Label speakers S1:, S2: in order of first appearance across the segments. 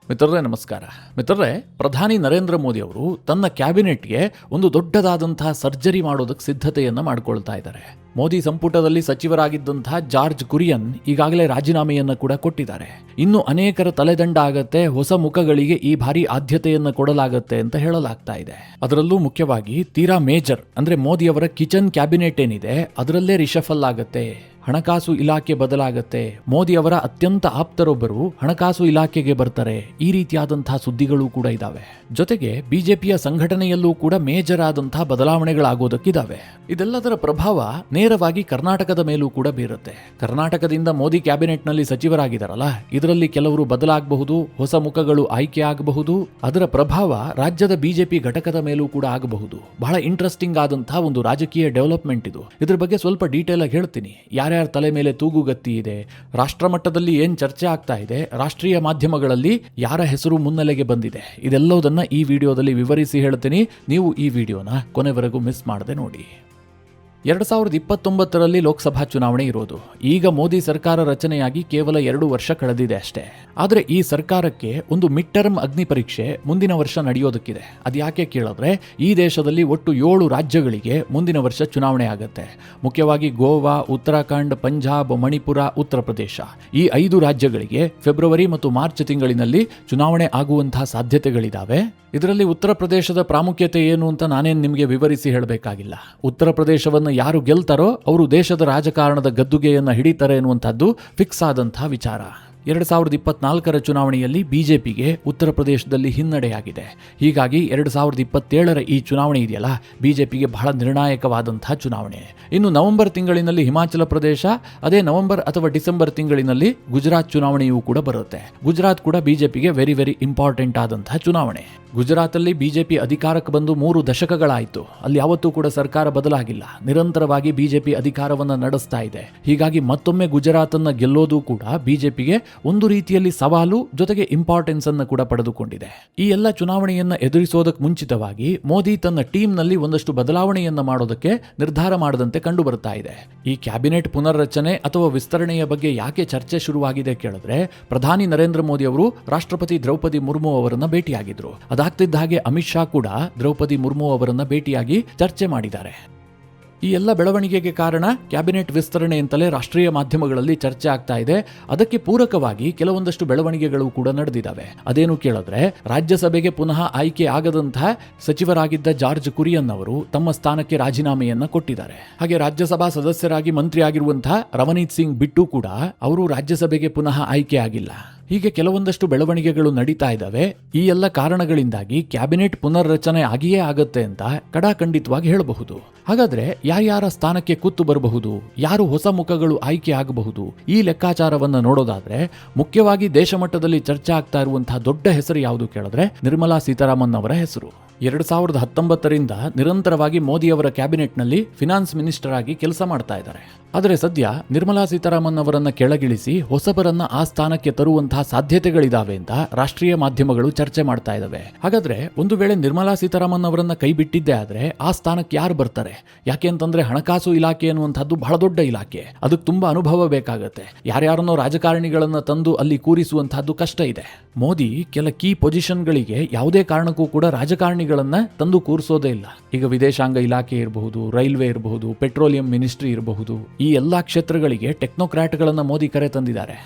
S1: ಮಿತ್ರರೇ ನಮಸ್ಕಾರ. ಮಿತ್ರರೇ, ಪ್ರಧಾನಿ ನರೇಂದ್ರ ಮೋದಿ ಅವರು ತನ್ನ ಕ್ಯಾಬಿನೆಟ್ಗೆ ಒಂದು ದೊಡ್ಡದಾದಂತಹ ಸರ್ಜರಿ ಮಾಡೋದಕ್ಕೆ ಸಿದ್ಧತೆಯನ್ನು ಮಾಡಿಕೊಳ್ತಾ ಇದ್ದಾರೆ. ಮೋದಿ ಸಂಪುಟದಲ್ಲಿ ಸಚಿವರಾಗಿದ್ದಂತಹ ಜಾರ್ಜ್ ಕುರಿಯನ್ ಈಗಾಗಲೇ ರಾಜೀನಾಮೆಯನ್ನು ಕೂಡ ಕೊಟ್ಟಿದ್ದಾರೆ. ಇನ್ನು ಅನೇಕರ ತಲೆದಂಡ ಆಗತ್ತೆ, ಹೊಸ ಮುಖಗಳಿಗೆ ಈ ಬಾರಿ ಆದ್ಯತೆಯನ್ನು ಕೊಡಲಾಗತ್ತೆ ಅಂತ ಹೇಳಲಾಗ್ತಾ ಇದೆ. ಅದರಲ್ಲೂ ಮುಖ್ಯವಾಗಿ ತೀರಾ ಮೇಜರ್ ಅಂದ್ರೆ ಮೋದಿ ಅವರ ಕಿಚನ್ ಕ್ಯಾಬಿನೆಟ್ ಏನಿದೆ ಅದರಲ್ಲೇ ರಿಷಫಲ್ ಆಗತ್ತೆ. ಹಣಕಾಸು ಇಲಾಖೆ ಬದಲಾಗತ್ತೆ. ಮೋದಿ ಅವರ ಅತ್ಯಂತ ಆಪ್ತರೊಬ್ಬರು ಹಣಕಾಸು ಇಲಾಖೆಗೆ ಬರ್ತಾರೆ. ಈ ರೀತಿಯಾದಂತಹ ಸುದ್ದಿಗಳು ಕೂಡ ಇದಾವೆ. ಜೊತೆಗೆ ಬಿಜೆಪಿಯ ಸಂಘಟನೆಯಲ್ಲೂ ಕೂಡ ಮೇಜರ್ ಆದಂತಹ ಬದಲಾವಣೆಗಳಾಗೋದಕ್ಕಿದಾವೆ. ಇದೆಲ್ಲದರ ಪ್ರಭಾವ ನೇರವಾಗಿ ಕರ್ನಾಟಕದ ಮೇಲೂ ಕೂಡ ಬೀರುತ್ತೆ. ಕರ್ನಾಟಕದಿಂದ ಮೋದಿ ಕ್ಯಾಬಿನೆಟ್ ನಲ್ಲಿ ಸಚಿವರಾಗಿದ್ದಾರಲ್ಲ, ಇದರಲ್ಲಿ ಕೆಲವರು ಬದಲಾಗಬಹುದು, ಹೊಸ ಮುಖಗಳು ಆಯ್ಕೆ ಆಗಬಹುದು. ಅದರ ಪ್ರಭಾವ ರಾಜ್ಯದ ಬಿಜೆಪಿ ಘಟಕದ ಮೇಲೂ ಕೂಡ ಆಗಬಹುದು. ಬಹಳ ಇಂಟ್ರೆಸ್ಟಿಂಗ್ ಆದಂತಹ ಒಂದು ರಾಜಕೀಯ ಡೆವಲಪ್ಮೆಂಟ್ ಇದು. ಇದ್ರ ಬಗ್ಗೆ ಸ್ವಲ್ಪ ಡೀಟೇಲ್ ಆಗಿ ಹೇಳ್ತೀನಿ. ಯಾರ್ಯಾರ ತಲೆ ಮೇಲೆ ತೂಗುಗತ್ತಿ ಇದೆ, ರಾಷ್ಟ್ರ ಮಟ್ಟದಲ್ಲಿ ಏನ್ ಚರ್ಚೆ ಆಗ್ತಾ ಇದೆ, ರಾಷ್ಟ್ರೀಯ ಮಾಧ್ಯಮಗಳಲ್ಲಿ ಯಾರ ಹೆಸರು ಮುನ್ನೆಲೆಗೆ ಬಂದಿದೆ, ಇದೆಲ್ಲದನ್ನ ಈ ವಿಡಿಯೋದಲ್ಲಿ ವಿವರಿಸಿ ಹೇಳ್ತೀನಿ. ನೀವು ಈ ವಿಡಿಯೋನ ಕೊನೆವರೆಗೂ ಮಿಸ್ ಮಾಡದೆ ನೋಡಿ. 2029ರಲ್ಲಿ ಲೋಕಸಭಾ ಚುನಾವಣೆ ಇರೋದು. ಈಗ ಮೋದಿ ಸರ್ಕಾರ ರಚನೆಯಾಗಿ ಕೇವಲ 2 ವರ್ಷ ಕಳೆದಿದೆ ಅಷ್ಟೇ. ಆದರೆ ಈ ಸರ್ಕಾರಕ್ಕೆ ಒಂದು ಮಿಡ್ ಟರ್ಮ್ ಅಗ್ನಿ ಪರೀಕ್ಷೆ ಮುಂದಿನ ವರ್ಷ ನಡೆಯೋದಕ್ಕಿದೆ. ಅದ್ಯಾಕೆ ಕೇಳಿದ್ರೆ, ಈ ದೇಶದಲ್ಲಿ ಒಟ್ಟು 7 ರಾಜ್ಯಗಳಿಗೆ ಮುಂದಿನ ವರ್ಷ ಚುನಾವಣೆ ಆಗುತ್ತೆ. ಮುಖ್ಯವಾಗಿ ಗೋವಾ, ಉತ್ತರಾಖಂಡ್, ಪಂಜಾಬ್, ಮಣಿಪುರ, ಉತ್ತರ ಪ್ರದೇಶ, ಈ 5 ರಾಜ್ಯಗಳಿಗೆ ಫೆಬ್ರವರಿ ಮತ್ತು ಮಾರ್ಚ್ ತಿಂಗಳಿನಲ್ಲಿ ಚುನಾವಣೆ ಆಗುವಂತಹ ಸಾಧ್ಯತೆಗಳಿದಾವೆ. ಇದರಲ್ಲಿ ಉತ್ತರ ಪ್ರದೇಶದ ಪ್ರಾಮುಖ್ಯತೆ ಏನು ಅಂತ ನಾನೇನು ನಿಮಗೆ ವಿವರಿಸಿ ಹೇಳಬೇಕಾಗಿಲ್ಲ. ಉತ್ತರ ಪ್ರದೇಶವನ್ನು ಯಾರು ಗೆಲ್ತಾರೋ ಅವರು ದೇಶದ ರಾಜಕಾರಣದ ಗದ್ದುಗೆಯನ್ನು ಹಿಡಿತಾರೆ ಎನ್ನುವಂಥದ್ದು ಫಿಕ್ಸ್ ಆದಂತಹ ವಿಚಾರ. 2024ರ ಚುನಾವಣೆಯಲ್ಲಿ ಬಿಜೆಪಿಗೆ ಉತ್ತರ ಪ್ರದೇಶದಲ್ಲಿ ಹಿನ್ನಡೆಯಾಗಿದೆ. ಹೀಗಾಗಿ 2027ರ ಈ ಚುನಾವಣೆ ಇದೆಯಲ್ಲ, ಬಿಜೆಪಿಗೆ ಬಹಳ ನಿರ್ಣಾಯಕವಾದಂತಹ ಚುನಾವಣೆ. ಇನ್ನು ನವೆಂಬರ್ ತಿಂಗಳಿನಲ್ಲಿ ಹಿಮಾಚಲ ಪ್ರದೇಶ, ಅದೇ ನವೆಂಬರ್ ಅಥವಾ ಡಿಸೆಂಬರ್ ತಿಂಗಳಿನಲ್ಲಿ ಗುಜರಾತ್ ಚುನಾವಣೆಯೂ ಕೂಡ ಬರುತ್ತೆ. ಗುಜರಾತ್ ಕೂಡ ಬಿಜೆಪಿಗೆ ವೆರಿ ವೆರಿ ಇಂಪಾರ್ಟೆಂಟ್ ಆದಂತಹ ಚುನಾವಣೆ. ಗುಜರಾತಲ್ಲಿ ಬಿಜೆಪಿ ಅಧಿಕಾರಕ್ಕೆ ಬಂದು 3 ದಶಕಗಳಾಯಿತು. ಅಲ್ಲಿ ಯಾವತ್ತೂ ಕೂಡ ಸರ್ಕಾರ ಬದಲಾಗಿಲ್ಲ. ನಿರಂತರವಾಗಿ ಬಿಜೆಪಿ ಅಧಿಕಾರವನ್ನು ನಡೆಸ್ತಾ ಇದೆ. ಹೀಗಾಗಿ ಮತ್ತೊಮ್ಮೆ ಗುಜರಾತ್ ಅನ್ನ ಗೆಲ್ಲೋದು ಕೂಡ ಬಿಜೆಪಿಗೆ ಒಂದು ರೀತಿಯಲ್ಲಿ ಸವಾಲು, ಜೊತೆಗೆ ಇಂಪಾರ್ಟೆನ್ಸ್ ಅನ್ನು ಕೂಡ ಪಡೆದುಕೊಂಡಿದೆ. ಈ ಎಲ್ಲ ಚುನಾವಣೆಯನ್ನ ಎದುರಿಸೋದಕ್ಕೆ ಮುಂಚಿತವಾಗಿ ಮೋದಿ ತನ್ನ ಟೀಮ್ ನಲ್ಲಿ ಒಂದಷ್ಟು ಬದಲಾವಣೆಯನ್ನ ಮಾಡೋದಕ್ಕೆ ನಿರ್ಧಾರ ಮಾಡದಂತೆ ಕಂಡು ಬರ್ತಾ ಇದೆ. ಈ ಕ್ಯಾಬಿನೆಟ್ ಪುನರ್ರಚನೆ ಅಥವಾ ವಿಸ್ತರಣೆಯ ಬಗ್ಗೆ ಯಾಕೆ ಚರ್ಚೆ ಶುರುವಾಗಿದೆ ಕೇಳಿದ್ರೆ, ಪ್ರಧಾನಿ ನರೇಂದ್ರ ಮೋದಿ ಅವರು ರಾಷ್ಟ್ರಪತಿ ದ್ರೌಪದಿ ಮುರ್ಮು ಅವರನ್ನ ಭೇಟಿಯಾಗಿದ್ರು. ಅದಾಗ್ತಿದ್ದ ಹಾಗೆ ಅಮಿತ್ ಶಾ ಕೂಡ ದ್ರೌಪದಿ ಮುರ್ಮು ಅವರನ್ನ ಭೇಟಿಯಾಗಿ ಚರ್ಚೆ ಮಾಡಿದ್ದಾರೆ. ಈ ಎಲ್ಲ ಬೆಳವಣಿಗೆಗೆ ಕಾರಣ ಕ್ಯಾಬಿನೆಟ್ ವಿಸ್ತರಣೆ ಅಂತಲೇ ರಾಷ್ಟ್ರೀಯ ಮಾಧ್ಯಮಗಳಲ್ಲಿ ಚರ್ಚೆ ಆಗ್ತಾ ಇದೆ. ಅದಕ್ಕೆ ಪೂರಕವಾಗಿ ಕೆಲವೊಂದಷ್ಟು ಬೆಳವಣಿಗೆಗಳು ಕೂಡ ನಡೆದಿದ್ದಾವೆ. ಅದೇನು ಕೇಳಿದ್ರೆ, ರಾಜ್ಯಸಭೆಗೆ ಪುನಃ ಆಯ್ಕೆ ಆಗದಂತಹ ಸಚಿವರಾಗಿದ್ದ ಜಾರ್ಜ್ ಕುರಿಯನ್ ಅವರು ತಮ್ಮ ಸ್ಥಾನಕ್ಕೆ ರಾಜೀನಾಮೆಯನ್ನ ಕೊಟ್ಟಿದ್ದಾರೆ. ಹಾಗೆ ರಾಜ್ಯಸಭಾ ಸದಸ್ಯರಾಗಿ ಮಂತ್ರಿ ಆಗಿರುವಂತಹ ರವನೀತ್ ಸಿಂಗ್ ಬಿಟ್ಟು ಕೂಡ ಅವರು ರಾಜ್ಯಸಭೆಗೆ ಪುನಃ ಆಯ್ಕೆ ಆಗಿಲ್ಲ. ಹೀಗೆ ಕೆಲವೊಂದಷ್ಟು ಬೆಳವಣಿಗೆಗಳು ನಡೀತಾ ಇದ್ದಾವೆ. ಈ ಎಲ್ಲ ಕಾರಣಗಳಿಂದಾಗಿ ಕ್ಯಾಬಿನೆಟ್ ಪುನರ್ರಚನೆ ಆಗಿಯೇ ಆಗತ್ತೆ ಅಂತ ಕಡಾಖಂಡಿತವಾಗಿ ಹೇಳಬಹುದು. ಹಾಗಾದ್ರೆ ಯಾರ್ಯಾರ ಸ್ಥಾನಕ್ಕೆ ಕೂತು ಬರಬಹುದು, ಯಾರು ಹೊಸ ಮುಖಗಳು ಆಯ್ಕೆ ಆಗಬಹುದು, ಈ ಲೆಕ್ಕಾಚಾರವನ್ನು ನೋಡೋದಾದ್ರೆ ಮುಖ್ಯವಾಗಿ ದೇಶ ಮಟ್ಟದಲ್ಲಿ ಚರ್ಚೆ ಆಗ್ತಾ ಇರುವಂತಹ ದೊಡ್ಡ ಹೆಸರು ಯಾವುದು ಕೇಳಿದ್ರೆ ನಿರ್ಮಲಾ ಸೀತಾರಾಮನ್ ಅವರ ಹೆಸರು. 2019ರಿಂದ ನಿರಂತರವಾಗಿ ಮೋದಿ ಅವರ ಕ್ಯಾಬಿನೆಟ್ನಲ್ಲಿ ಫಿನಾನ್ಸ್ ಮಿನಿಸ್ಟರ್ ಆಗಿ ಕೆಲಸ ಮಾಡ್ತಾ ಇದ್ದಾರೆ. ಆದರೆ ಸದ್ಯ ನಿರ್ಮಲಾ ಸೀತಾರಾಮನ್ ಅವರನ್ನ ಕೆಳಗಿಳಿಸಿ ಹೊಸಬರನ್ನ ಆ ಸ್ಥಾನಕ್ಕೆ ತರುವಂತಹ ಸಾಧ್ಯತೆಗಳಿದಾವೆ ಅಂತ ರಾಷ್ಟ್ರೀಯ ಮಾಧ್ಯಮಗಳು ಚರ್ಚೆ ಮಾಡ್ತಾ ಇದ್ದಾವೆ. ಹಾಗಾದ್ರೆ ಒಂದು ವೇಳೆ ನಿರ್ಮಲಾ ಸೀತಾರಾಮನ್ ಅವರನ್ನ ಕೈ ಬಿಟ್ಟಿದ್ದೇ ಆದ್ರೆ ಆ ಸ್ಥಾನಕ್ಕೆ ಯಾರು ಬರ್ತಾರೆ? ಯಾಕೆ ಅಂತಂದ್ರೆ ಹಣಕಾಸು ಇಲಾಖೆ ಅನ್ನುವಂಥದ್ದು ಬಹಳ ದೊಡ್ಡ ಇಲಾಖೆ. ಅದಕ್ಕೆ ತುಂಬಾ ಅನುಭವ ಬೇಕಾಗತ್ತೆ. ಯಾರ್ಯಾರನ್ನೋ ರಾಜಕಾರಣಿಗಳನ್ನ ತಂದು ಅಲ್ಲಿ ಕೂರಿಸುವಂತಹದ್ದು ಕಷ್ಟ ಇದೆ. ಮೋದಿ ಕೆಲ ಕೀ ಪೊಸಿಷನ್ಗಳಿಗೆ ಯಾವುದೇ ಕಾರಣಕ್ಕೂ ಕೂಡ ರಾಜಕಾರಣಿಗಳನ್ನ ತಂದು ಕೂರಿಸೋದೇ ಇಲ್ಲ. ಈಗ ವಿದೇಶಾಂಗ ಇಲಾಖೆ ಇರಬಹುದು, ರೈಲ್ವೆ ಇರಬಹುದು, ಪೆಟ್ರೋಲಿಯಂ ಮಿನಿಸ್ಟ್ರಿ ಇರಬಹುದು, ಈ ಎಲ್ಲಾ ಕ್ಷೇತ್ರಗಳಿಗೆ ಟೆಕ್ನೋಕ್ರಾಟ್ಗಳನ್ನ ಮೋದಿ ಕರೆ ತಂದಿದ್ದಾರೆ.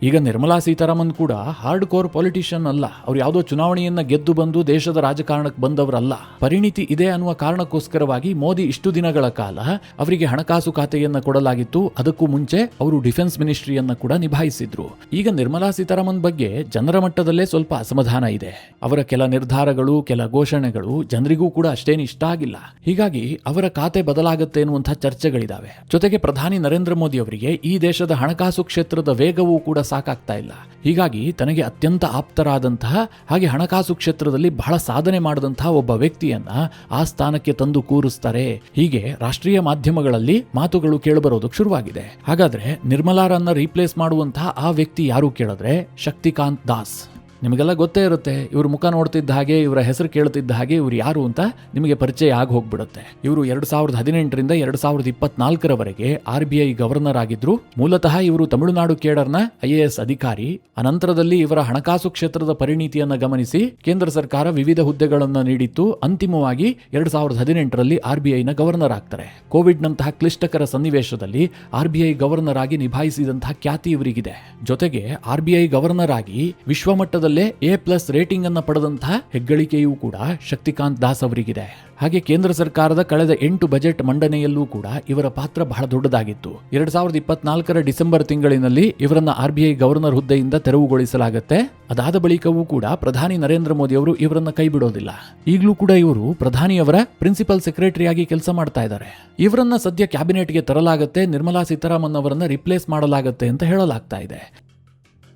S1: ಈಗ ನಿರ್ಮಲಾ ಸೀತಾರಾಮನ್ ಕೂಡ ಹಾರ್ಡ್ ಕೋರ್ ಪೊಲಿಟಿಷಿಯನ್ ಅಲ್ಲ. ಅವ್ರು ಯಾವುದೋ ಚುನಾವಣೆಯನ್ನ ಗೆದ್ದು ಬಂದು ದೇಶದ ರಾಜಕಾರಣಕ್ಕೆ ಬಂದವರಲ್ಲ. ಪರಿಣಿತಿ ಇದೆ ಅನ್ನುವ ಕಾರಣಕ್ಕೋಸ್ಕರವಾಗಿ ಮೋದಿ ಇಷ್ಟು ದಿನಗಳ ಕಾಲ ಅವರಿಗೆ ಹಣಕಾಸು ಖಾತೆಯನ್ನ ಕೊಡಲಾಗಿತ್ತು. ಅದಕ್ಕೂ ಮುಂಚೆ ಅವರು ಡಿಫೆನ್ಸ್ ಮಿನಿಸ್ಟ್ರಿಯನ್ನ ಕೂಡ ನಿಭಾಯಿಸಿದ್ರು. ಈಗ ನಿರ್ಮಲಾ ಸೀತಾರಾಮನ್ ಬಗ್ಗೆ ಜನರ ಮಟ್ಟದಲ್ಲೇ ಸ್ವಲ್ಪ ಅಸಮಾಧಾನ ಇದೆ. ಅವರ ಕೆಲ ನಿರ್ಧಾರಗಳು, ಕೆಲ ಘೋಷಣೆಗಳು ಜನರಿಗೂ ಕೂಡ ಅಷ್ಟೇನು ಇಷ್ಟ ಆಗಿಲ್ಲ. ಹೀಗಾಗಿ ಅವರ ಖಾತೆ ಬದಲಾಗುತ್ತೆ ಎನ್ನುವಂತಹ ಚರ್ಚೆಗಳಿದಾವೆ. ಜೊತೆಗೆ ಪ್ರಧಾನಿ ನರೇಂದ್ರ ಮೋದಿ ಅವರಿಗೆ ಈ ದೇಶದ ಹಣಕಾಸು ಕ್ಷೇತ್ರದ ವೇಗವೂ ಕೂಡ ಸಾಕಾಗ್ತಾ ಇಲ್ಲ. ಹೀಗಾಗಿ ತನಗೆ ಅತ್ಯಂತ ಆಪ್ತರಾದಂತಹ ಹಾಗೆ ಹಣಕಾಸು ಕ್ಷೇತ್ರದಲ್ಲಿ ಬಹಳ ಸಾಧನೆ ಮಾಡಿದಂತಹ ಒಬ್ಬ ವ್ಯಕ್ತಿಯನ್ನ ಆ ಸ್ಥಾನಕ್ಕೆ ತಂದು ಕೂರಿಸ್ತಾರೆ. ಹೀಗೆ ರಾಷ್ಟ್ರೀಯ ಮಾಧ್ಯಮಗಳಲ್ಲಿ ಮಾತುಗಳು ಕೇಳಬರೋದಕ್ಕೆ ಶುರುವಾಗಿದೆ. ಹಾಗಾದ್ರೆ ನಿರ್ಮಲಾರನ್ನ ರೀಪ್ಲೇಸ್ ಮಾಡುವಂತಹ ಆ ವ್ಯಕ್ತಿ ಯಾರು ಕೇಳಿದ್ರೆ ಶಕ್ತಿಕಾಂತ್ ದಾಸ್. ನಿಮಗೆಲ್ಲ ಗೊತ್ತೇ ಇರುತ್ತೆ, ಇವ್ರ ಮುಖ ನೋಡ್ತಿದ್ದ ಹಾಗೆ, ಇವರ ಹೆಸರು ಕೇಳ್ತಿದ್ದ ಹಾಗೆ ಇವ್ರು ಯಾರು ಅಂತ ನಿಮಗೆ ಪರಿಚಯ ಆಗಿ ಹೋಗ್ಬಿಡುತ್ತೆ. ಇವರು 2018ರಿಂದ 2024ರವರೆಗೆ RBI ಗವರ್ನರ್ ಆಗಿದ್ರು. ಮೂಲತಃ ಇವರು ತಮಿಳುನಾಡು ಕೇಡರ್ನ IAS ಅಧಿಕಾರಿ. ಅನಂತರದಲ್ಲಿ ಇವರ ಹಣಕಾಸು ಕ್ಷೇತ್ರದ ಪರಿಣಿತಿಯನ್ನು ಗಮನಿಸಿ ಕೇಂದ್ರ ಸರ್ಕಾರ ವಿವಿಧ ಹುದ್ದೆಗಳನ್ನು ನೀಡಿತ್ತು. ಅಂತಿಮವಾಗಿ 2018ರಲ್ಲಿ RBIನ ಗವರ್ನರ್ ಆಗ್ತಾರೆ. ಕೋವಿಡ್ ನಂತಹ ಕ್ಲಿಷ್ಟಕರ ಸನ್ನಿವೇಶದಲ್ಲಿ RBI ಗವರ್ನರ್ ಆಗಿ ನಿಭಾಯಿಸಿದಂತಹ ಖ್ಯಾತಿ ಇವರಿಗಿದೆ. ಜೊತೆಗೆ RBI ಗವರ್ನರ್ ಆಗಿ ವಿಶ್ವಮಟ್ಟದಲ್ಲೇ A+ ರೇಟಿಂಗ್ ಅನ್ನು ಪಡೆದಂತಹ ಹೆಗ್ಗಳಿಕೆಯೂ ಕೂಡ ಶಕ್ತಿಕಾಂತ್ ದಾಸ್ ಅವರಿಗಿದೆ. ಹಾಗೆ ಕೇಂದ್ರ ಸರ್ಕಾರದ ಕಳೆದ 8 ಬಜೆಟ್ ಮಂಡನೆಯಲ್ಲೂ ಕೂಡ ಇವರ ಪಾತ್ರ ಬಹಳ ದೊಡ್ಡದಾಗಿತ್ತು. 2024ರ ಡಿಸೆಂಬರ್ ತಿಂಗಳಿನಲ್ಲಿ ಇವರನ್ನ RBI ಗವರ್ನರ್ ಹುದ್ದೆಯಿಂದ ತೆರವುಗೊಳಿಸಲಾಗುತ್ತೆ. ಅದಾದ ಬಳಿಕವೂ ಕೂಡ ಪ್ರಧಾನಿ ನರೇಂದ್ರ ಮೋದಿ ಅವರು ಇವರನ್ನ ಕೈ ಬಿಡೋದಿಲ್ಲ. ಈಗಲೂ ಕೂಡ ಇವರು ಪ್ರಧಾನಿಯವರ ಪ್ರಿನ್ಸಿಪಲ್ ಸೆಕ್ರೆಟರಿಯಾಗಿ ಕೆಲಸ ಮಾಡ್ತಾ ಇದ್ದಾರೆ. ಇವರನ್ನ ಸದ್ಯ ಕ್ಯಾಬಿನೆಟ್ಗೆ ತರಲಾಗುತ್ತೆ, ನಿರ್ಮಲಾ ಸೀತಾರಾಮನ್ ಅವರನ್ನ ರಿಪ್ಲೇಸ್ ಮಾಡಲಾಗುತ್ತೆ ಅಂತ ಹೇಳಲಾಗ್ತಾ ಇದೆ.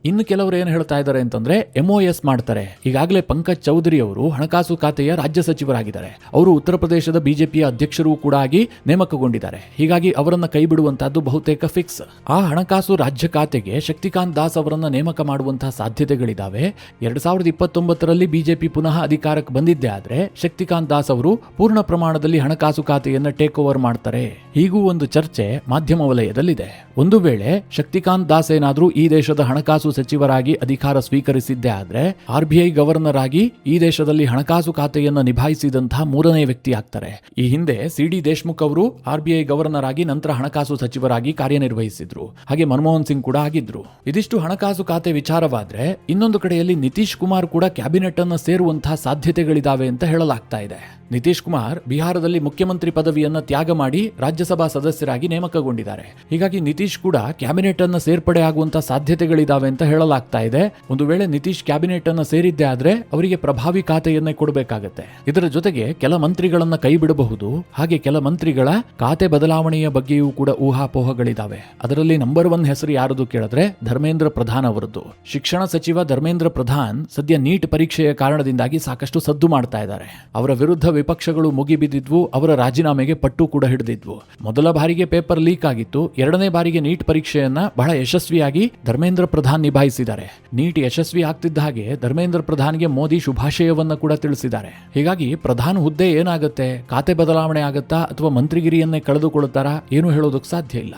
S1: ಇನ್ನು ಕೆಲವರು ಏನು ಹೇಳ್ತಾ ಇದ್ದಾರೆ ಅಂತಂದ್ರೆ MOS ಮಾಡ್ತಾರೆ. ಈಗಾಗಲೇ ಪಂಕಜ್ ಚೌಧರಿ ಅವರು ಹಣಕಾಸು ಖಾತೆಯ ರಾಜ್ಯ ಸಚಿವರಾಗಿದ್ದಾರೆ. ಅವರು ಉತ್ತರ ಪ್ರದೇಶದ ಬಿಜೆಪಿಯ ಅಧ್ಯಕ್ಷರೂ ಕೂಡ ಆಗಿ ನೇಮಕಗೊಂಡಿದ್ದಾರೆ. ಹೀಗಾಗಿ ಅವರನ್ನ ಕೈ ಬಿಡುವಂತಹದ್ದು ಬಹುತೇಕ ಫಿಕ್ಸ್. ಆ ಹಣಕಾಸು ರಾಜ್ಯ ಖಾತೆಗೆ ಶಕ್ತಿಕಾಂತ್ ದಾಸ್ ಅವರನ್ನ ನೇಮಕ ಮಾಡುವಂತಹ ಸಾಧ್ಯತೆಗಳಿದಾವೆ. 2029ರಲ್ಲಿ ಬಿಜೆಪಿ ಪುನಃ ಅಧಿಕಾರಕ್ಕೆ ಬಂದಿದ್ದೇ ಆದ್ರೆ ಶಕ್ತಿಕಾಂತ್ ದಾಸ್ ಅವರು ಪೂರ್ಣ ಪ್ರಮಾಣದಲ್ಲಿ ಹಣಕಾಸು ಖಾತೆಯನ್ನ ಟೇಕ್ ಓವರ್ ಮಾಡ್ತಾರೆ. ಹೀಗೂ ಒಂದು ಚರ್ಚೆ ಮಾಧ್ಯಮ ವಲಯದಲ್ಲಿದೆ. ಒಂದು ವೇಳೆ ಶಕ್ತಿಕಾಂತ್ ದಾಸ್ ಏನಾದ್ರೂ ಈ ದೇಶದ ಹಣಕಾಸು ಸಚಿವರಾಗಿ ಅಧಿಕಾರ ಸ್ವೀಕರಿಸಿದ್ದೇ ಆದ್ರೆ RBI ಗವರ್ನರ್ ಆಗಿ ಈ ದೇಶದಲ್ಲಿ ಹಣಕಾಸು ಖಾತೆಯನ್ನು ನಿಭಾಯಿಸಿದಂತಹ 3ನೇ ವ್ಯಕ್ತಿ ಆಗ್ತಾರೆ. ಈ ಹಿಂದೆ CD ದೇಶ್ಮುಖ್ ಅವರು RBI ಗವರ್ನರ್ ಆಗಿ ನಂತರ ಹಣಕಾಸು ಸಚಿವರಾಗಿ ಕಾರ್ಯನಿರ್ವಹಿಸಿದ್ರು. ಹಾಗೆ ಮನಮೋಹನ್ ಸಿಂಗ್ ಕೂಡ ಆಗಿದ್ರು. ಇದಿಷ್ಟು ಹಣಕಾಸು ಖಾತೆ ವಿಚಾರವಾದ್ರೆ, ಇನ್ನೊಂದು ಕಡೆಯಲ್ಲಿ ನಿತೀಶ್ ಕುಮಾರ್ ಕೂಡ ಕ್ಯಾಬಿನೆಟ್ ಅನ್ನು ಸೇರುವಂತಹ ಸಾಧ್ಯತೆಗಳಿದಾವೆ ಅಂತ ಹೇಳಲಾಗ್ತಾ ಇದೆ. ನಿತೀಶ್ ಕುಮಾರ್ ಬಿಹಾರದಲ್ಲಿ ಮುಖ್ಯಮಂತ್ರಿ ಪದವಿಯನ್ನ ತ್ಯಾಗ ಮಾಡಿ ರಾಜ್ಯಸಭಾ ಸದಸ್ಯರಾಗಿ ನೇಮಕಗೊಂಡಿದ್ದಾರೆ. ಹೀಗಾಗಿ ನಿತೀಶ್ ಕೂಡ ಕ್ಯಾಬಿನೆಟ್ ಅನ್ನು ಸೇರ್ಪಡೆ ಆಗುವಂತಹ ಸಾಧ್ಯತೆಗಳಿದಾವೆ ಅಂತ ಹೇಳಲಾಗ್ತಾ ಇದೆ. ಒಂದು ವೇಳೆ ನಿತೀಶ್ ಕ್ಯಾಬಿನೆಟ್ ಅನ್ನು ಸೇರಿದ್ದೇ ಆದ್ರೆ ಅವರಿಗೆ ಪ್ರಭಾವಿ ಖಾತೆಯನ್ನೇ ಕೊಡಬೇಕಾಗತ್ತೆ. ಇದರ ಜೊತೆಗೆ ಕೆಲ ಮಂತ್ರಿಗಳನ್ನ ಕೈ ಬಿಡಬಹುದು. ಹಾಗೆ ಕೆಲ ಮಂತ್ರಿಗಳ ಖಾತೆ ಬದಲಾವಣೆಯ ಬಗ್ಗೆಯೂ ಕೂಡ ಊಹಾಪೋಹಗಳಿದಾವೆ. ಅದರಲ್ಲಿ ನಂಬರ್ 1 ಹೆಸರು ಯಾರದು ಕೇಳಿದ್ರೆ ಧರ್ಮೇಂದ್ರ ಪ್ರಧಾನ್ ಅವರದ್ದು. ಶಿಕ್ಷಣ ಸಚಿವ ಧರ್ಮೇಂದ್ರ ಪ್ರಧಾನ್ ಸದ್ಯ ನೀಟ್ ಪರೀಕ್ಷೆಯ ಕಾರಣದಿಂದಾಗಿ ಸಾಕಷ್ಟು ಸದ್ದು ಮಾಡ್ತಾ ಇದ್ದಾರೆ. ಅವರ ವಿರುದ್ಧ ವಿಪಕ್ಷಗಳು ಮುಗಿಬಿದ್ದಿದ್ವು. ಅವರ ರಾಜೀನಾಮೆಗೆ ಪಟ್ಟು ಕೂಡ ಹಿಡಿದಿದ್ವು. ಮೊದಲ ಬಾರಿಗೆ ಪೇಪರ್ ಲೀಕ್ ಆಗಿತ್ತು. 2ನೇ ಬಾರಿಗೆ ನೀಟ್ ಪರೀಕ್ಷೆಯನ್ನ ಬಹಳ ಯಶಸ್ವಿಯಾಗಿ ಧರ್ಮೇಂದ್ರ ಪ್ರಧಾನ್ ನಿಭಾಯಿಸಿದ್ದಾರೆ. ನೀಟ್ ಯಶಸ್ವಿ ಆಗ್ತಿದ್ದ ಹಾಗೆ ಧರ್ಮೇಂದ್ರ ಪ್ರಧಾನ್ಗೆ ಮೋದಿ ಶುಭಾಶಯವನ್ನ ಕೂಡ ತಿಳಿಸಿದ್ದಾರೆ. ಹೀಗಾಗಿ ಪ್ರಧಾನ ಹುದ್ದೆ ಏನಾಗುತ್ತೆ, ಖಾತೆ ಬದಲಾವಣೆ ಆಗುತ್ತಾ ಅಥವಾ ಮಂತ್ರಿಗಿರಿಯನ್ನೇ ಕಳೆದುಕೊಳ್ಳುತ್ತಾರಾ, ಏನು ಹೇಳೋದಕ್ಕೆ ಸಾಧ್ಯ ಇಲ್ಲ.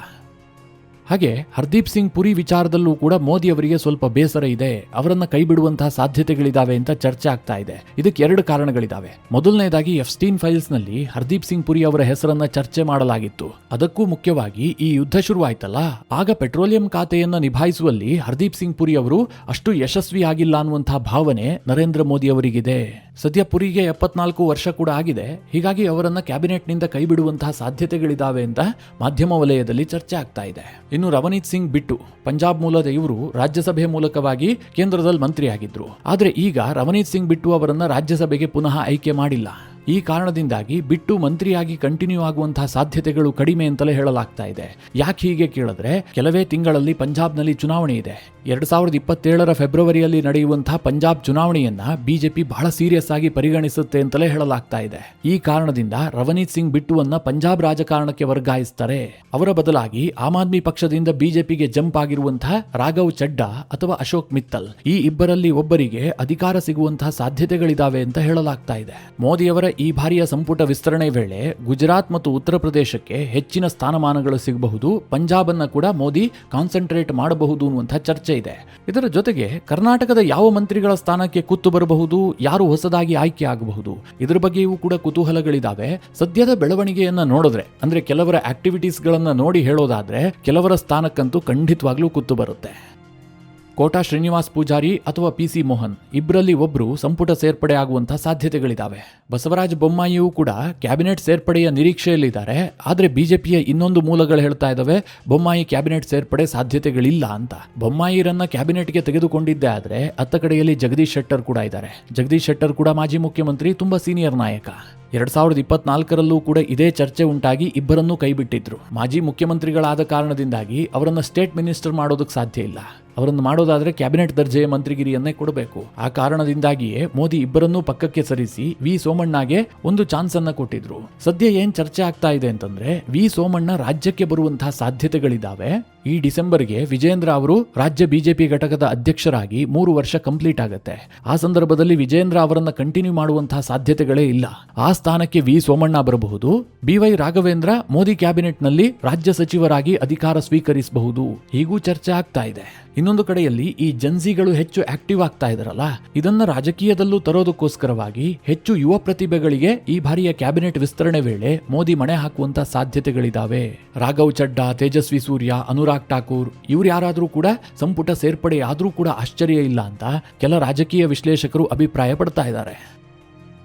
S1: ಹಾಗೆ ಹರ್ದೀಪ್ ಸಿಂಗ್ ಪುರಿ ವಿಚಾರದಲ್ಲೂ ಕೂಡ ಮೋದಿ ಅವರಿಗೆ ಸ್ವಲ್ಪ ಬೇಸರ ಇದೆ. ಅವರನ್ನ ಕೈ ಬಿಡುವಂತಹ ಸಾಧ್ಯತೆಗಳಿದಾವೆ ಅಂತ ಚರ್ಚೆ ಆಗ್ತಾ ಇದೆ. ಇದಕ್ಕೆ 2 ಕಾರಣಗಳಿದಾವೆ. ಮೊದಲನೇದಾಗಿ ಎಫ್ಸ್ಟೀನ್ ಫೈಲ್ಸ್ ನಲ್ಲಿ ಹರ್ದೀಪ್ ಸಿಂಗ್ ಪುರಿ ಅವರ ಹೆಸರನ್ನ ಚರ್ಚೆ ಮಾಡಲಾಗಿತ್ತು. ಅದಕ್ಕೂ ಮುಖ್ಯವಾಗಿ ಈ ಯುದ್ಧ ಶುರುವಾಯ್ತಲ್ಲ, ಆಗ ಪೆಟ್ರೋಲಿಯಂ ಖಾತೆಯನ್ನ ನಿಭಾಯಿಸುವಲ್ಲಿ ಹರ್ದೀಪ್ ಸಿಂಗ್ ಪುರಿ ಅವರು ಅಷ್ಟು ಯಶಸ್ವಿ ಆಗಿಲ್ಲ ಅನ್ನುವಂತಹ ಭಾವನೆ ನರೇಂದ್ರ ಮೋದಿ ಅವರಿಗಿದೆ. ಸದ್ಯ ಪುರಿಗೆ 74 ವರ್ಷ ಕೂಡ ಆಗಿದೆ. ಹೀಗಾಗಿ ಅವರನ್ನ ಕ್ಯಾಬಿನೆಟ್ ನಿಂದ ಕೈ ಬಿಡುವಂತಹ ಸಾಧ್ಯತೆಗಳಿದಾವೆ ಅಂತ ಮಾಧ್ಯಮ ವಲಯದಲ್ಲಿ ಚರ್ಚೆ ಆಗ್ತಾ ಇದೆ. ಇನ್ನು ರವನೀತ್ ಸಿಂಗ್ ಬಿಟ್ಟು ಪಂಜಾಬ್ ಮೂಲದ ಇವರು ರಾಜ್ಯಸಭೆ ಮೂಲಕವಾಗಿ ಕೇಂದ್ರದಲ್ಲಿ ಮಂತ್ರಿಯಾಗಿದ್ರು. ಆದ್ರೆ ಈಗ ರವನೀತ್ ಸಿಂಗ್ ಬಿಟ್ಟು ಅವರನ್ನ ರಾಜ್ಯಸಭೆಗೆ ಪುನಃ ಆಯ್ಕೆ ಮಾಡಿಲ್ಲ. ಈ ಕಾರಣದಿಂದಾಗಿ ಬಿಟ್ಟು ಮಂತ್ರಿಯಾಗಿ ಕಂಟಿನ್ಯೂ ಆಗುವಂತಹ ಸಾಧ್ಯತೆಗಳು ಕಡಿಮೆ ಅಂತಲೇ ಹೇಳಲಾಗ್ತಾ ಇದೆ. ಯಾಕೆ ಹೀಗೆ ಕೇಳಿದ್ರೆ, ಕೆಲವೇ ತಿಂಗಳಲ್ಲಿ ಪಂಜಾಬ್ನಲ್ಲಿ ಚುನಾವಣೆ ಇದೆ. 2027ರ ಫೆಬ್ರವರಿಯಲ್ಲಿ ನಡೆಯುವಂತಹ ಪಂಜಾಬ್ ಚುನಾವಣೆಯನ್ನ ಬಿಜೆಪಿ ಬಹಳ ಸೀರಿಯಸ್ ಆಗಿ ಪರಿಗಣಿಸುತ್ತೆ ಅಂತಲೇ ಹೇಳಲಾಗ್ತಾ ಇದೆ. ಈ ಕಾರಣದಿಂದ ರವನೀತ್ ಸಿಂಗ್ ಬಿಟ್ಟುವನ್ನ ಪಂಜಾಬ್ ರಾಜಕಾರಣಕ್ಕೆ ವರ್ಗಾಯಿಸ್ತಾರೆ. ಅವರ ಬದಲಾಗಿ ಆಮ್ ಆದ್ಮಿ ಪಕ್ಷದಿಂದ ಬಿಜೆಪಿಗೆ ಜಂಪ್ ಆಗಿರುವಂತಹ ರಾಘವ್ ಚಡ್ಡಾ ಅಥವಾ ಅಶೋಕ್ ಮಿತ್ತಲ್, ಈ ಇಬ್ಬರಲ್ಲಿ ಒಬ್ಬರಿಗೆ ಅಧಿಕಾರ ಸಿಗುವಂತಹ ಸಾಧ್ಯತೆಗಳಿದಾವೆ ಅಂತ ಹೇಳಲಾಗ್ತಾ ಇದೆ. ಮೋದಿಯವರ ಈ ಬಾರಿಯ ಸಂಪುಟ ವಿಸ್ತರಣೆ ವೇಳೆ ಗುಜರಾತ್ ಮತ್ತು ಉತ್ತರ ಪ್ರದೇಶಕ್ಕೆ ಹೆಚ್ಚಿನ ಸ್ಥಾನಮಾನಗಳು ಸಿಗಬಹುದು. ಪಂಜಾಬ್ ಅನ್ನ ಕೂಡ ಮೋದಿ ಕಾನ್ಸಂಟ್ರೇಟ್ ಮಾಡಬಹುದು ಅನ್ನುವಂತಹ ಚರ್ಚೆ ಇದೆ. ಇದರ ಜೊತೆಗೆ ಕರ್ನಾಟಕದ ಯಾವ ಮಂತ್ರಿಗಳ ಸ್ಥಾನಕ್ಕೆ ಕುತ್ತು ಬರಬಹುದು, ಯಾರು ಹೊಸದಾಗಿ ಆಯ್ಕೆ ಆಗಬಹುದು, ಇದರ ಬಗ್ಗೆಯೂ ಕೂಡ ಕುತೂಹಲಗಳಿದಾವೆ. ಸದ್ಯದ ಬೆಳವಣಿಗೆಯನ್ನ ನೋಡಿದ್ರೆ, ಅಂದ್ರೆ ಕೆಲವರ ಆಕ್ಟಿವಿಟೀಸ್ ಗಳನ್ನ ನೋಡಿ ಹೇಳೋದಾದ್ರೆ, ಕೆಲವರ ಸ್ಥಾನಕ್ಕಂತೂ ಖಂಡಿತವಾಗ್ಲೂ ಕುತ್ತು ಬರುತ್ತೆ. ಕೋಟಾ ಶ್ರೀನಿವಾಸ್ ಪೂಜಾರಿ ಅಥವಾ PC ಮೋಹನ್ ಇಬ್ಬರಲ್ಲಿ ಒಬ್ರು ಸಂಪುಟ ಸೇರ್ಪಡೆ ಆಗುವಂತಹ ಸಾಧ್ಯತೆಗಳಿದಾವೆ. ಬಸವರಾಜ ಬೊಮ್ಮಾಯಿಯೂ ಕೂಡ ಕ್ಯಾಬಿನೆಟ್ ಸೇರ್ಪಡೆಯ ನಿರೀಕ್ಷೆಯಲ್ಲಿದ್ದಾರೆ. ಆದ್ರೆ ಬಿಜೆಪಿಯ ಇನ್ನೊಂದು ಮೂಲಗಳು ಹೇಳ್ತಾ ಇದಾವೆ ಬೊಮ್ಮಾಯಿ ಕ್ಯಾಬಿನೆಟ್ ಸೇರ್ಪಡೆ ಸಾಧ್ಯತೆಗಳಿಲ್ಲ ಅಂತ. ಬೊಮ್ಮಾಯಿರನ್ನ ಕ್ಯಾಬಿನೆಟ್ಗೆ ತೆಗೆದುಕೊಂಡಿದ್ದೇ ಆದ್ರೆ ಅತ್ತ ಕಡೆಯಲ್ಲಿ ಜಗದೀಶ್ ಶೆಟ್ಟರ್ ಕೂಡ ಇದ್ದಾರೆ. ಜಗದೀಶ್ ಶೆಟ್ಟರ್ ಕೂಡ ಮಾಜಿ ಮುಖ್ಯಮಂತ್ರಿ, ತುಂಬಾ ಸೀನಿಯರ್ ನಾಯಕ. 2024ರಲ್ಲೂ ಕೂಡ ಇದೇ ಚರ್ಚೆ ಉಂಟಾಗಿ ಇಬ್ಬರನ್ನೂ ಕೈಬಿಟ್ಟಿದ್ರು. ಮಾಜಿ ಮುಖ್ಯಮಂತ್ರಿಗಳಾದ ಕಾರಣದಿಂದಾಗಿ ಅವರನ್ನ ಸ್ಟೇಟ್ ಮಿನಿಸ್ಟರ್ ಮಾಡೋದಕ್ಕೆ ಸಾಧ್ಯ ಇಲ್ಲ. ಅವರನ್ನು ಮಾಡೋದಾದ್ರೆ ಕ್ಯಾಬಿನೆಟ್ ದರ್ಜೆಯ ಮಂತ್ರಿಗಿರಿಯನ್ನೇ ಕೊಡಬೇಕು. ಆ ಕಾರಣದಿಂದಾಗಿಯೇ ಮೋದಿ ಇಬ್ಬರನ್ನೂ ಪಕ್ಕಕ್ಕೆ ಸರಿಸಿ ವಿ ಸೋಮಣ್ಣಗೆ ಒಂದು ಚಾನ್ಸ್ ಅನ್ನ ಕೊಟ್ಟಿದ್ರು. ಸದ್ಯ ಏನ್ ಚರ್ಚೆ ಆಗ್ತಾ ಇದೆ ಅಂತಂದ್ರೆ, ವಿ ಸೋಮಣ್ಣ ರಾಜ್ಯಕ್ಕೆ ಬರುವಂತಹ ಸಾಧ್ಯತೆಗಳಿದಾವೆ. ಈ ಡಿಸೆಂಬರ್ಗೆ ವಿಜೇಂದ್ರ ಅವರು ರಾಜ್ಯ ಬಿಜೆಪಿ ಘಟಕದ ಅಧ್ಯಕ್ಷರಾಗಿ 3 ವರ್ಷ ಕಂಪ್ಲೀಟ್ ಆಗುತ್ತೆ. ಆ ಸಂದರ್ಭದಲ್ಲಿ ವಿಜೇಂದ್ರ ಅವರನ್ನ ಕಂಟಿನ್ಯೂ ಮಾಡುವಂತಹ ಸಾಧ್ಯತೆಗಳೇ ಇಲ್ಲ. ಆ ಸ್ಥಾನಕ್ಕೆ ವಿ ಸೋಮಣ್ಣ ಬರಬಹುದು. BY ರಾಘವೇಂದ್ರ ಮೋದಿ ಕ್ಯಾಬಿನೆಟ್ನಲ್ಲಿ ರಾಜ್ಯ ಸಚಿವರಾಗಿ ಅಧಿಕಾರ ಸ್ವೀಕರಿಸಬಹುದು. ಹೀಗೂ ಚರ್ಚೆ ಆಗ್ತಾ ಇದೆ. ಇನ್ನೊಂದು ಕಡೆಯಲ್ಲಿ ಈ ಜನ್ಸಿಗಳು ಹೆಚ್ಚು ಆಕ್ಟಿವ್ ಆಗ್ತಾ ಇದಾರಲ್ಲ, ಇದನ್ನ ರಾಜಕೀಯದಲ್ಲೂ ತರೋದಕ್ಕೋಸ್ಕರವಾಗಿ ಹೆಚ್ಚು ಯುವ ಪ್ರತಿಭೆಗಳಿಗೆ ಈ ಬಾರಿಯ ಕ್ಯಾಬಿನೆಟ್ ವಿಸ್ತರಣೆ ವೇಳೆ ಮೋದಿ ಮಣೆ ಹಾಕುವಂತ ಸಾಧ್ಯತೆಗಳಿದಾವೆ. ರಾಘವ್ ಚಡ್ಡಾ, ತೇಜಸ್ವಿ ಸೂರ್ಯ, ಅನುರಾಗ್ ಠಾಕೂರ್ ಇವ್ರು ಯಾರಾದ್ರೂ ಕೂಡ ಸಂಪುಟ ಸೇರ್ಪಡೆ ಆದ್ರೂ ಕೂಡ ಆಶ್ಚರ್ಯ ಇಲ್ಲ ಅಂತ ಕೆಲ ರಾಜಕೀಯ ವಿಶ್ಲೇಷಕರು ಅಭಿಪ್ರಾಯ ಪಡ್ತಾ ಇದ್ದಾರೆ.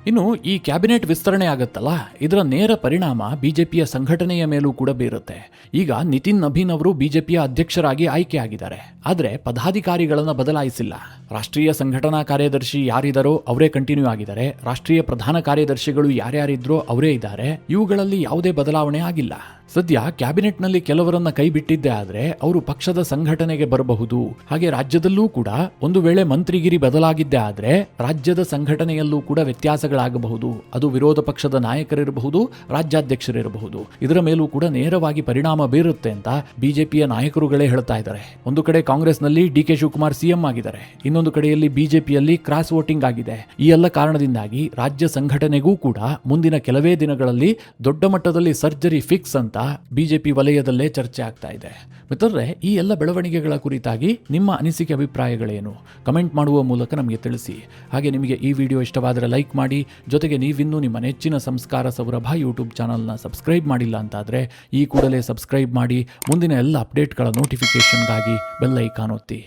S1: ಇನ್ನು ಈ ಕ್ಯಾಬಿನೆಟ್ ವಿಸ್ತರಣೆ ಆಗುತ್ತಲ್ಲ, ಇದರ ನೇರ ಪರಿಣಾಮ ಬಿಜೆಪಿಯ ಸಂಘಟನೆಯ ಮೇಲೂ ಕೂಡ ಬೀರುತ್ತೆ. ಈಗ ನಿತಿನ್ ನಬೀನ್ ಅವರು ಬಿಜೆಪಿಯ ಅಧ್ಯಕ್ಷರಾಗಿ ಆಯ್ಕೆಯಾಗಿದ್ದಾರೆ. ಆದರೆ ಪದಾಧಿಕಾರಿಗಳನ್ನು ಬದಲಾಯಿಸಿಲ್ಲ. ರಾಷ್ಟ್ರೀಯ ಸಂಘಟನಾ ಕಾರ್ಯದರ್ಶಿ ಯಾರಿದ್ದಾರೋ ಅವರೇ ಕಂಟಿನ್ಯೂ ಆಗಿದ್ದಾರೆ. ರಾಷ್ಟ್ರೀಯ ಪ್ರಧಾನ ಕಾರ್ಯದರ್ಶಿಗಳು ಯಾರ್ಯಾರಿದ್ರೋ ಅವರೇ ಇದ್ದಾರೆ. ಇವುಗಳಲ್ಲಿ ಯಾವುದೇ ಬದಲಾವಣೆ ಆಗಿಲ್ಲ. ಸದ್ಯ ಕ್ಯಾಬಿನೆಟ್ನಲ್ಲಿ ಕೆಲವರನ್ನ ಕೈ ಬಿಟ್ಟಿದ್ದೇ ಆದ್ರೆ ಅವರು ಪಕ್ಷದ ಸಂಘಟನೆಗೆ ಬರಬಹುದು. ಹಾಗೆ ರಾಜ್ಯದಲ್ಲೂ ಕೂಡ ಒಂದು ವೇಳೆ ಮಂತ್ರಿಗಿರಿ ಬದಲಾಗಿದ್ದೇ ಆದ್ರೆ ರಾಜ್ಯದ ಸಂಘಟನೆಯಲ್ಲೂ ಕೂಡ ವ್ಯತ್ಯಾಸಗಳಾಗಬಹುದು. ಅದು ವಿರೋಧ ಪಕ್ಷದ ನಾಯಕರಿರಬಹುದು, ರಾಜ್ಯಾಧ್ಯಕ್ಷರಿರಬಹುದು. ಇದರ ಮೇಲೂ ಕೂಡ ನೇರವಾಗಿ ಪರಿಣಾಮ ಬೀರುತ್ತೆ ಅಂತ ಬಿಜೆಪಿಯ ನಾಯಕರುಗಳೇ ಹೇಳ್ತಾ ಇದ್ದಾರೆ. ಒಂದು ಕಡೆ ಕಾಂಗ್ರೆಸ್ನಲ್ಲಿ DK ಶಿವಕುಮಾರ್ CM ಆಗಿದ್ದಾರೆ. ಇನ್ನೊಂದು ಕಡೆಯಲ್ಲಿ ಬಿಜೆಪಿಯಲ್ಲಿ ಕ್ರಾಸ್ ವೋಟಿಂಗ್ ಆಗಿದೆ. ಈ ಎಲ್ಲ ಕಾರಣದಿಂದಾಗಿ ರಾಜ್ಯ ಸಂಘಟನೆಗೂ ಕೂಡ ಮುಂದಿನ ಕೆಲವೇ ದಿನಗಳಲ್ಲಿ ದೊಡ್ಡ ಮಟ್ಟದಲ್ಲಿ ಸರ್ಜರಿ ಫಿಕ್ಸ್ ಅಂತ ಬಿಜೆಪಿ ವಲಯದಲ್ಲೇ ಚರ್ಚೆ ಆಗ್ತಾ ಇದೆ. ಮಿತ್ರರೇ, ಈ ಎಲ್ಲ ಬೆಳವಣಿಗೆಗಳ ಕುರಿತಾಗಿ ನಿಮ್ಮ ಅನಿಸಿಕೆ ಅಭಿಪ್ರಾಯಗಳೇನು? ಕಮೆಂಟ್ ಮಾಡುವ ಮೂಲಕ ನಮಗೆ ತಿಳಿಸಿ. ಹಾಗೆ ನಿಮಗೆ ಈ ವಿಡಿಯೋ ಇಷ್ಟವಾದರೆ ಲೈಕ್ ಮಾಡಿ. ಜೊತೆಗೆ ನೀವಿನ್ನೂ ನಿಮ್ಮ ನೆಚ್ಚಿನ ಸಂಸ್ಕಾರ ಸೌರಭ ಯೂಟ್ಯೂಬ್ ಚಾನಲ್ನ ಸಬ್ಸ್ಕ್ರೈಬ್ ಮಾಡಿಲ್ಲ ಅಂತಾದರೆ ಈ ಕೂಡಲೇ ಸಬ್ಸ್ಕ್ರೈಬ್ ಮಾಡಿ. ಮುಂದಿನ ಎಲ್ಲ ಅಪ್ಡೇಟ್ಗಳ ನೋಟಿಫಿಕೇಷನ್ಗಾಗಿ ಬೆಲ್ ಐಕಾನ್ ಒತ್ತಿ.